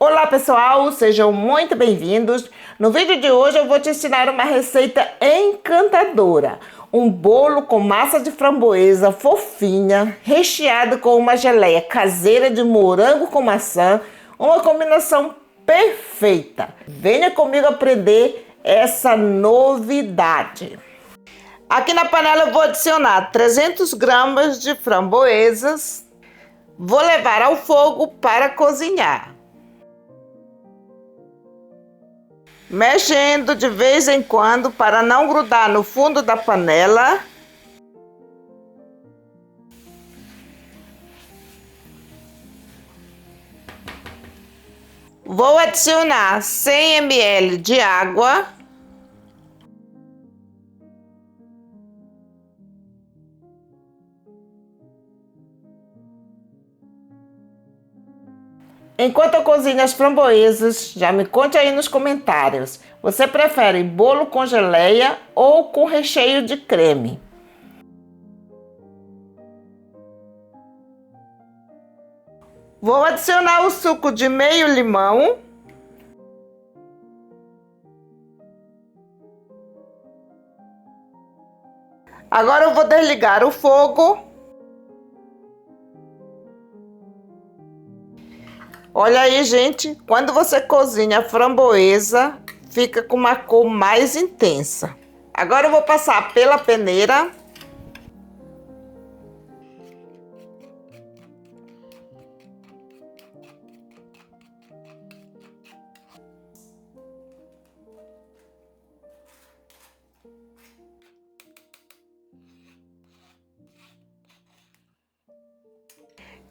Olá pessoal, sejam muito bem-vindos. No vídeo de hoje eu vou te ensinar uma receita encantadora. Um bolo com massa de framboesa fofinha, recheado com uma geleia caseira de morango com maçã, uma combinação perfeita. Venha comigo aprender essa novidade. Aqui na panela eu vou adicionar 300 gramas de framboesas. Vou levar ao fogo para cozinhar. Mexendo de vez em quando para não grudar no fundo da panela. Vou adicionar 100 ml de água. Enquanto eu cozinho as framboesas, já me conte aí nos comentários. Você prefere bolo com geleia ou com recheio de creme? Vou adicionar o suco de meio limão. Agora eu vou desligar o fogo. Olha aí, gente, quando você cozinha a framboesa, fica com uma cor mais intensa. Agora eu vou passar pela peneira.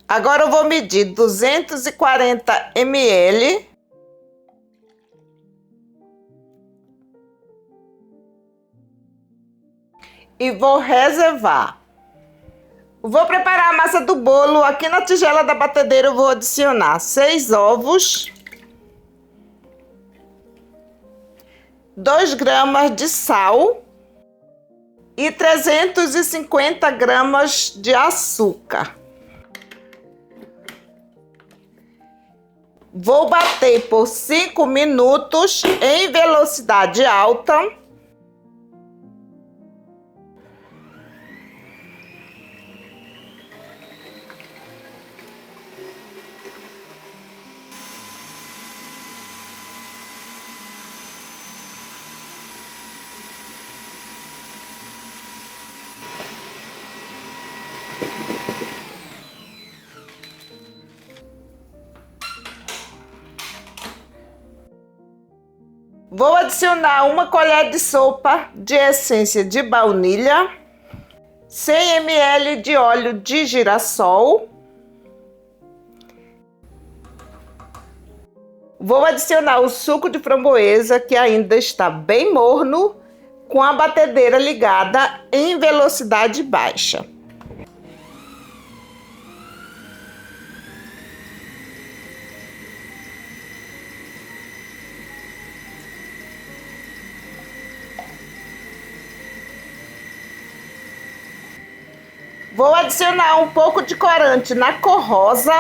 Agora eu vou medir 240 ml. E vou reservar. Vou preparar a massa do bolo. Aqui na tigela da batedeira eu vou adicionar 6 ovos. 2 gramas de sal. E 350 gramas de açúcar. Vou bater por 5 minutos em velocidade alta. Vou adicionar uma colher de sopa de essência de baunilha, 100 ml de óleo de girassol. Vou adicionar o suco de framboesa, que ainda está bem morno, com a batedeira ligada em velocidade baixa. Vou adicionar um pouco de corante na cor rosa.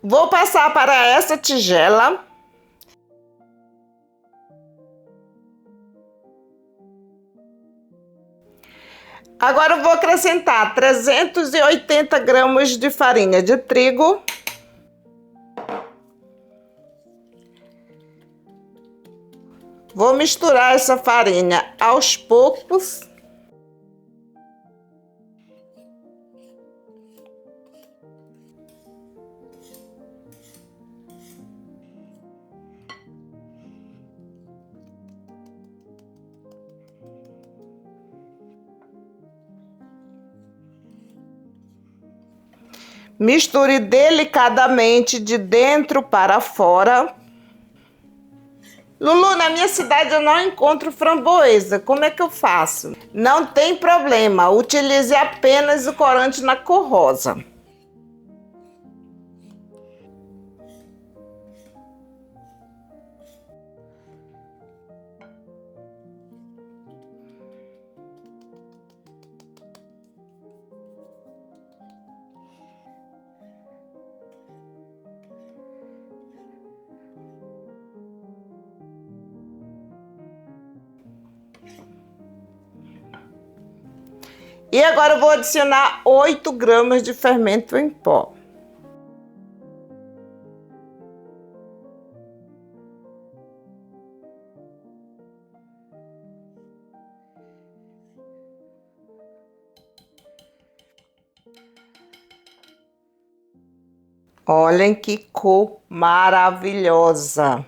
Vou passar para essa tigela. Agora eu vou acrescentar 380 gramas de farinha de trigo. Vou misturar essa farinha aos poucos. Misture delicadamente de dentro para fora. Lulu, na minha cidade eu não encontro framboesa. Como é que eu faço? Não tem problema, utilize apenas o corante na cor rosa. E agora eu vou adicionar 8 gramas de fermento em pó. Olhem que cor maravilhosa!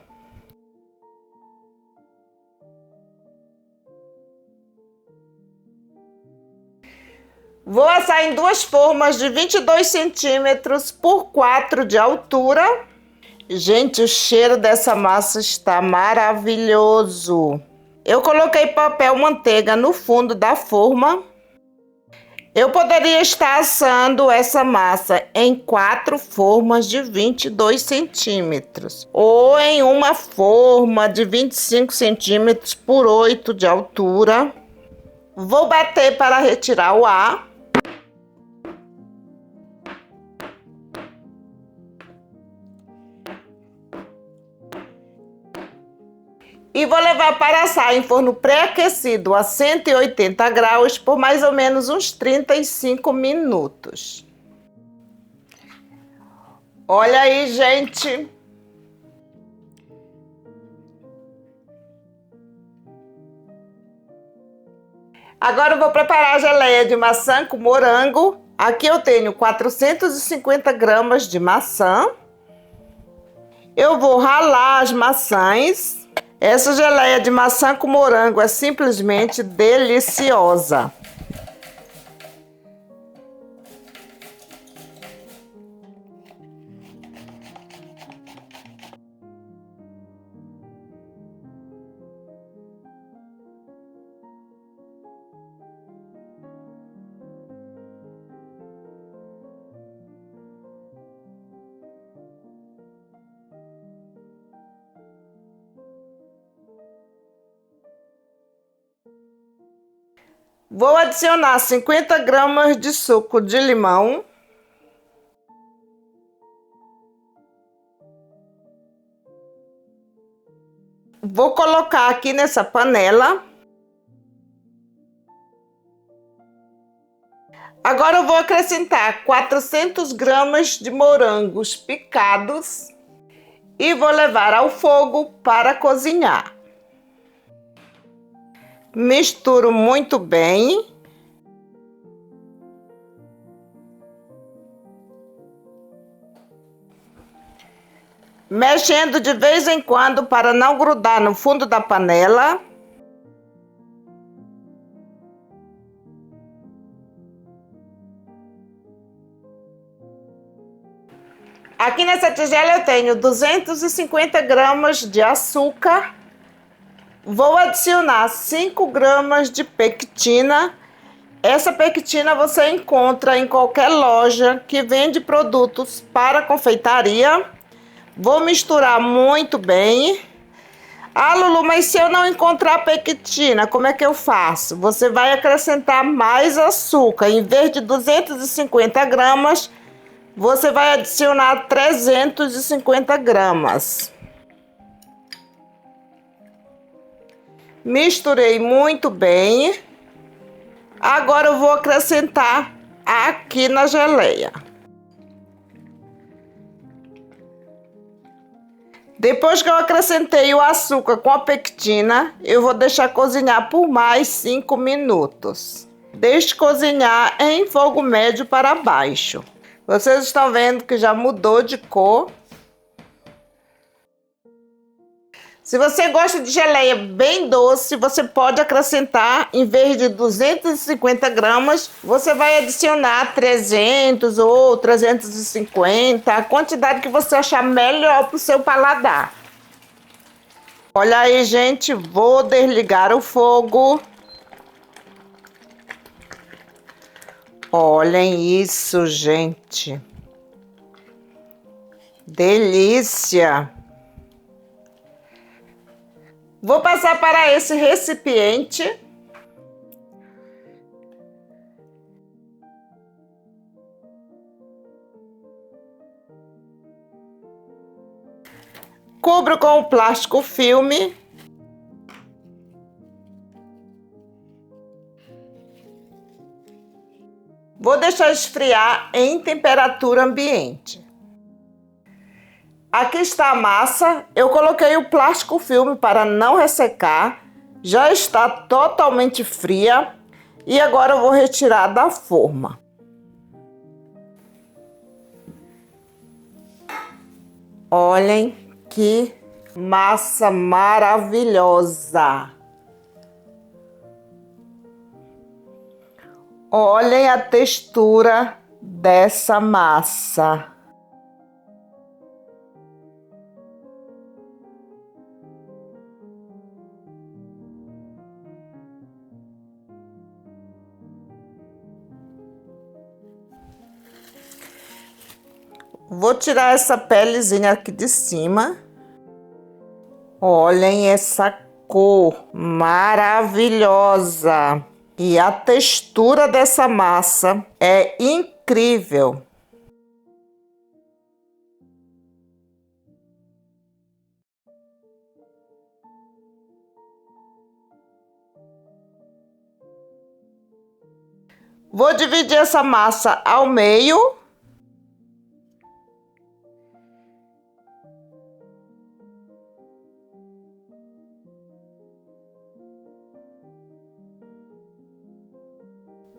Vou assar em duas formas de 22 centímetros por 4 de altura. Gente, o cheiro dessa massa está maravilhoso. Eu coloquei papel manteiga no fundo da forma. Eu poderia estar assando essa massa em 4 formas de 22 centímetros ou em uma forma de 25 centímetros por 8 de altura. Vou bater para retirar o ar. E vou levar para assar em forno pré-aquecido a 180 graus por mais ou menos uns 35 minutos. Olha aí, gente. Agora eu vou preparar a geleia de maçã com morango. Aqui eu tenho 450 gramas de maçã. Eu vou ralar as maçãs. Essa geleia de maçã com morango é simplesmente deliciosa. Vou adicionar 50 gramas de suco de limão. Vou colocar aqui nessa panela. Agora eu vou acrescentar 400 gramas de morangos picados e vou levar ao fogo para cozinhar. Misturo muito bem. Mexendo de vez em quando para não grudar no fundo da panela. Aqui nessa tigela eu tenho 250 gramas de açúcar. Vou adicionar 5 gramas de pectina. Essa pectina você encontra em qualquer loja que vende produtos para confeitaria. Vou misturar muito bem. Ah, Lulu, mas se eu não encontrar pectina, como é que eu faço? Você vai acrescentar mais açúcar. Em vez de 250 gramas, você vai adicionar 350 gramas. Misturei muito bem. Agora eu vou acrescentar aqui na geleia. Depois que eu acrescentei o açúcar com a pectina, eu vou deixar cozinhar por mais 5 minutos. Deixe cozinhar em fogo médio para baixo. Vocês estão vendo que já mudou de cor. Se você gosta de geleia bem doce, você pode acrescentar, em vez de 250 gramas, você vai adicionar 300 ou 350, a quantidade que você achar melhor para o seu paladar. Olha aí, gente, vou desligar o fogo. Olhem isso, gente. Delícia! Vou passar para esse recipiente. Cubro com o plástico filme. Vou deixar esfriar em temperatura ambiente. Aqui está a massa. Eu coloquei o plástico filme para não ressecar. Já está totalmente fria. E agora eu vou retirar da forma. Olhem que massa maravilhosa! Olhem a textura dessa massa. Vou tirar essa pelezinha aqui de cima. Olhem essa cor maravilhosa. E a textura dessa massa é incrível. Vou dividir essa massa ao meio.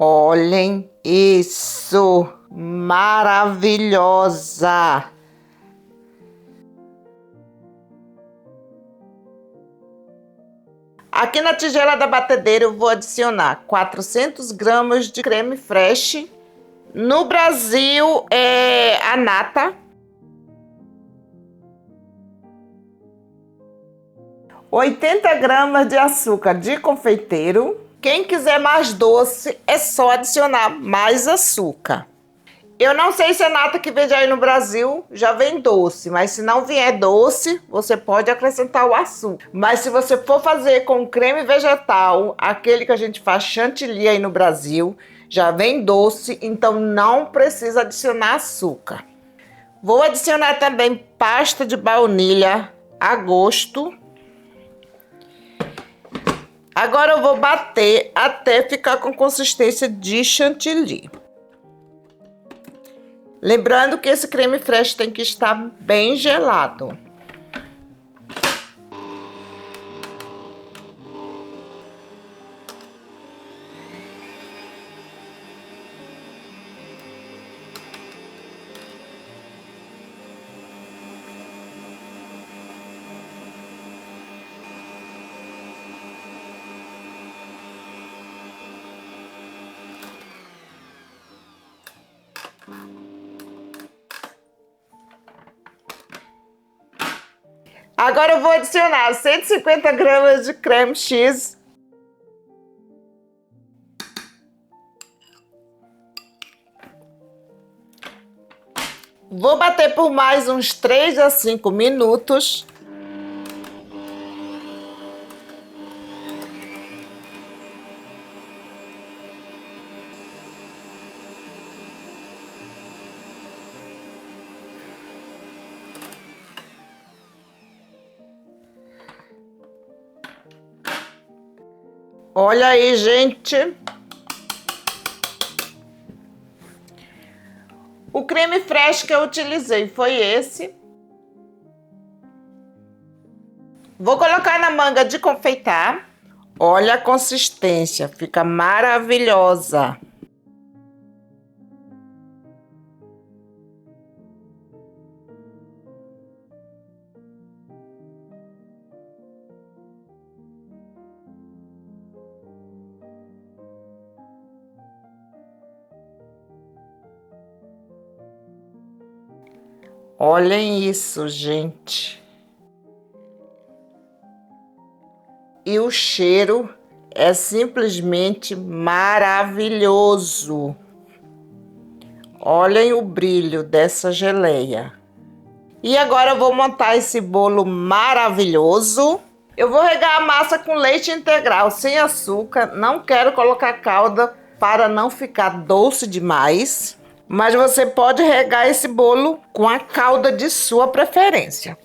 Olhem isso, maravilhosa! Aqui na tigela da batedeira eu vou adicionar 400 gramas de creme fraiche. No Brasil é a nata. 80 gramas de açúcar de confeiteiro. Quem quiser mais doce, é só adicionar mais açúcar. Eu não sei se a nata que vende aí no Brasil já vem doce, mas se não vier doce, você pode acrescentar o açúcar. Mas se você for fazer com creme vegetal, aquele que a gente faz chantilly aí no Brasil, já vem doce, então não precisa adicionar açúcar. Vou adicionar também pasta de baunilha a gosto. Agora eu vou bater até ficar com consistência de chantilly. Lembrando que esse creme fraiche tem que estar bem gelado. Agora eu vou adicionar 150 gramas de creme cheese. Vou bater por mais uns 3 a 5 minutos. Olha aí, gente. O creme fraiche que eu utilizei foi esse. Vou colocar na manga de confeitar. Olha a consistência, fica maravilhosa. Olhem isso, gente. E o cheiro é simplesmente maravilhoso. Olhem o brilho dessa geleia. E agora eu vou montar esse bolo maravilhoso. Eu vou regar a massa com leite integral sem açúcar. Não quero colocar calda para não ficar doce demais. Mas você pode regar esse bolo com a calda de sua preferência.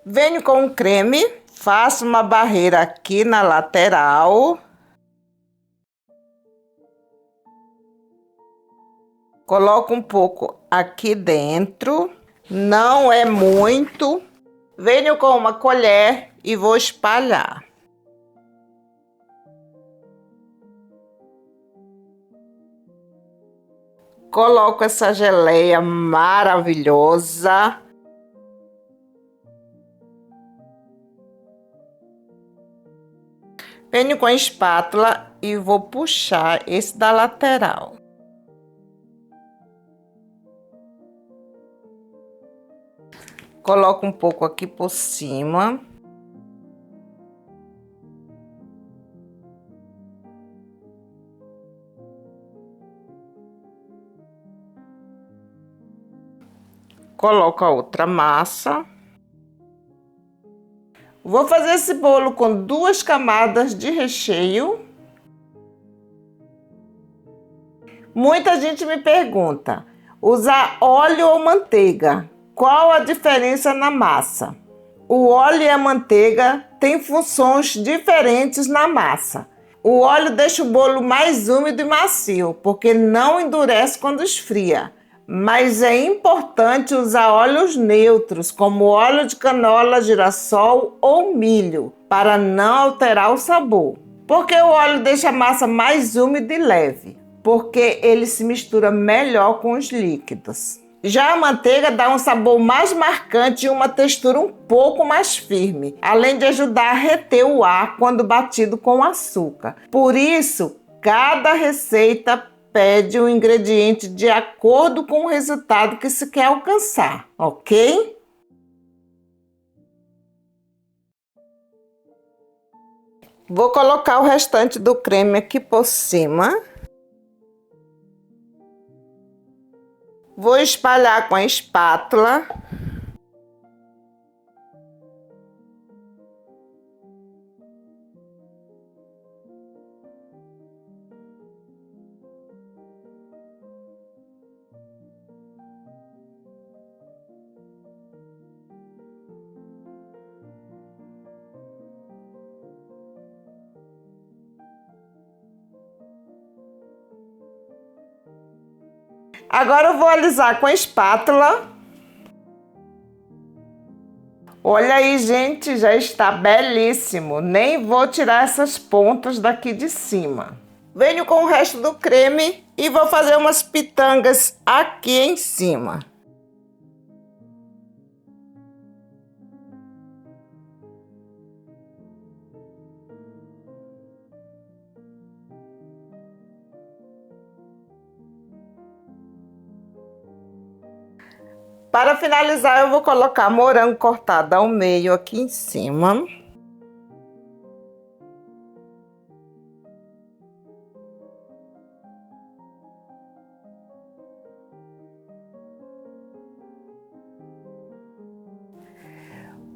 Venho com o creme, faço uma barreira aqui na lateral. Coloco um pouco aqui dentro, não é muito. Venho com uma colher e vou espalhar. Coloco essa geleia maravilhosa. Venho com a espátula e vou puxar esse da lateral. Coloco um pouco aqui por cima. Coloco a outra massa. Vou fazer esse bolo com 2 camadas de recheio. Muita gente me pergunta, usar óleo ou manteiga? Qual a diferença na massa? O óleo e a manteiga têm funções diferentes na massa. O óleo deixa o bolo mais úmido e macio, porque não endurece quando esfria. Mas é importante usar óleos neutros, como óleo de canola, girassol ou milho, para não alterar o sabor. Porque o óleo deixa a massa mais úmida e leve, porque ele se mistura melhor com os líquidos. Já a manteiga dá um sabor mais marcante e uma textura um pouco mais firme, além de ajudar a reter o ar quando batido com açúcar. Por isso, cada receita pede um ingrediente de acordo com o resultado que se quer alcançar, ok? Vou colocar o restante do creme aqui por cima. Vou espalhar com a espátula. Agora eu vou alisar com a espátula. Olha aí, gente, já está belíssimo. Nem vou tirar essas pontas daqui de cima. Venho com o resto do creme e vou fazer umas pitangas aqui em cima. Para finalizar, eu vou colocar morango cortado ao meio aqui em cima.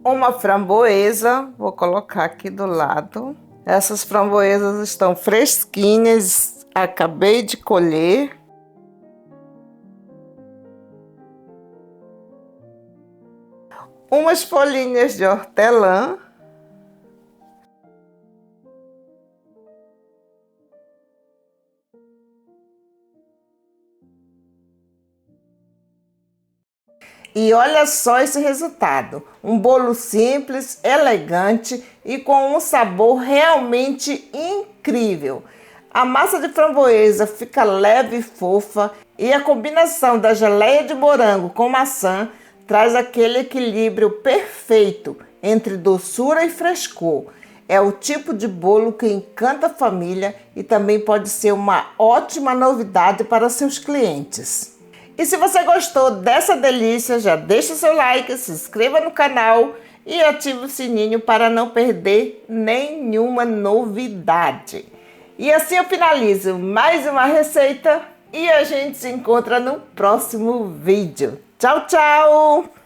Uma framboesa, vou colocar aqui do lado. Essas framboesas estão fresquinhas, acabei de colher. Umas folhinhas de hortelã. E olha só esse resultado, um bolo simples, elegante e com um sabor realmente incrível. A massa de framboesa fica leve e fofa e a combinação da geleia de morango com maçã traz aquele equilíbrio perfeito entre doçura e frescor. É o tipo de bolo que encanta a família e também pode ser uma ótima novidade para seus clientes. E se você gostou dessa delícia, já deixa seu like, se inscreva no canal e ative o sininho para não perder nenhuma novidade. E assim eu finalizo mais uma receita e a gente se encontra no próximo vídeo. Tchau, tchau!